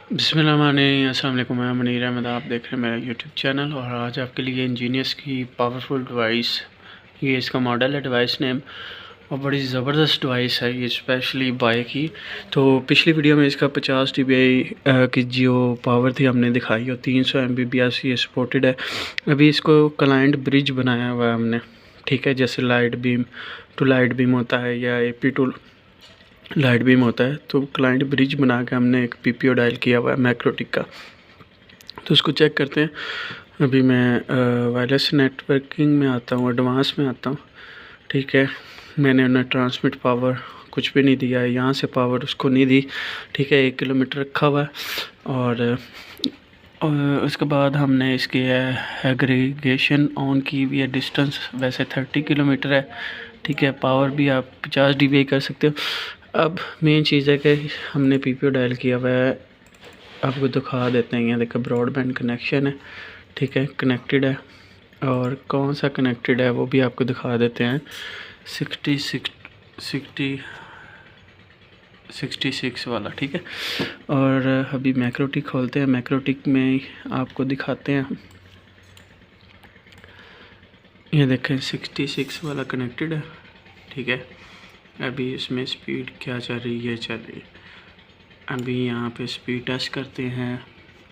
अस्सलाम वालेकुम, मैं मुनीर अहमद। आप देख रहे हैं मेरा यूट्यूब चैनल और आज आपके लिए इंजीनियर्स की पावरफुल डिवाइस, ये इसका मॉडल है, डिवाइस नेम, और बड़ी ज़बरदस्त डिवाइस है ये, स्पेशली बाय की। तो पिछली वीडियो में इसका 50 dBi की जो पावर थी हमने दिखाई, और 300 Mbps ये सपोर्टेड है। अभी इसको क्लाइंट ब्रिज बनाया हुआ है हमने, ठीक है, जैसे light beam to light beam होता है या AP टू लाइट बीम होता है, तो क्लाइंट ब्रिज बना के हमने एक PPO डायल किया हुआ है मैक्रोटिक का। तो उसको चेक करते हैं। अभी मैं वायरलेस नेटवर्किंग में आता हूँ, एडवांस में आता हूँ, ठीक है। मैंने उन्हें ट्रांसमिट पावर कुछ भी नहीं दिया है, यहाँ से पावर उसको नहीं दी, ठीक है। 1 किलोमीटर रखा हुआ है। और उसके बाद हमने इसकी एग्रीगेशन ऑन की हुई है। डिस्टेंस वैसे 30 किलोमीटर है, ठीक है। पावर भी आप 50 dBi कर सकते हो। अब मेन चीज़ है कि हमने PPO डायल किया हुआ है, आपको दिखा देते हैं। यहाँ देखो ब्रॉडबैंड कनेक्शन है, ठीक है, कनेक्टेड है। और कौन सा कनेक्टेड है वो भी आपको दिखा देते हैं। 66 वाला, ठीक है। और अभी मैक्रोटिक खोलते हैं, मैक्रोटिक में आपको दिखाते हैं। ये देखें 66 वाला कनेक्टेड है, ठीक है। अभी इसमें स्पीड क्या चल रही है, चल रही है। अभी यहाँ पे स्पीड टेस्ट करते हैं,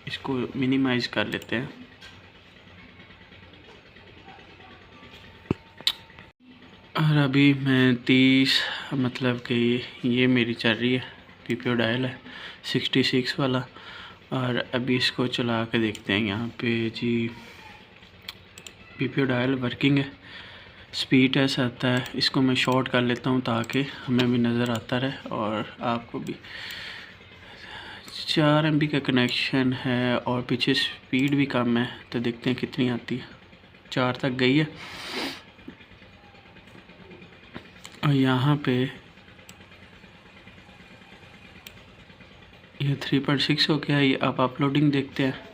इसको मिनिमाइज़ कर लेते हैं। और अभी मैं 30, मतलब कि ये मेरी चल रही है, PPO डायल है 66 वाला। और अभी इसको चला के देखते हैं यहाँ पे जी। PPO डायल वर्किंग है, स्पीड टेस्ट आता है। इसको मैं शॉर्ट कर लेता हूँ ताकि हमें भी नज़र आता रहे और आपको भी। 4 MB का कनेक्शन है और पीछे स्पीड भी कम है, तो देखते हैं कितनी आती है। 4 तक गई है। और यहाँ पे ये 3.6 हो गया। ये आप अपलोडिंग देखते हैं।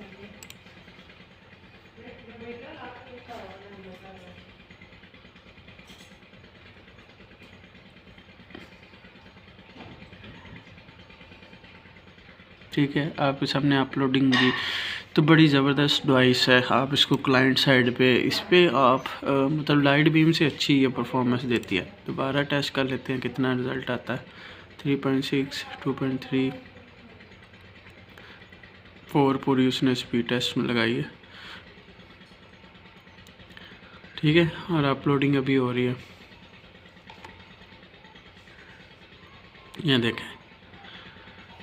ठीक है, आपके सामने अपलोडिंग होगी। तो बड़ी ज़बरदस्त डिवाइस है। आप इसको क्लाइंट साइड पे, इस पे आप मतलब लाइट बीम से अच्छी ये परफॉर्मेंस देती है। दोबारा टेस्ट कर लेते हैं कितना रिज़ल्ट आता है। 3.6, 2.3, 4 पूरी उसने स्पीड टेस्ट में लगाई है, ठीक है। और अपलोडिंग अभी हो रही है, यहाँ देखें।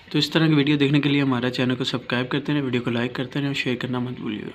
तो इस तरह की वीडियो देखने के लिए हमारा चैनल को सब्सक्राइब करते रहें, वीडियो को लाइक करते रहें और शेयर करना मत भूलिएगा।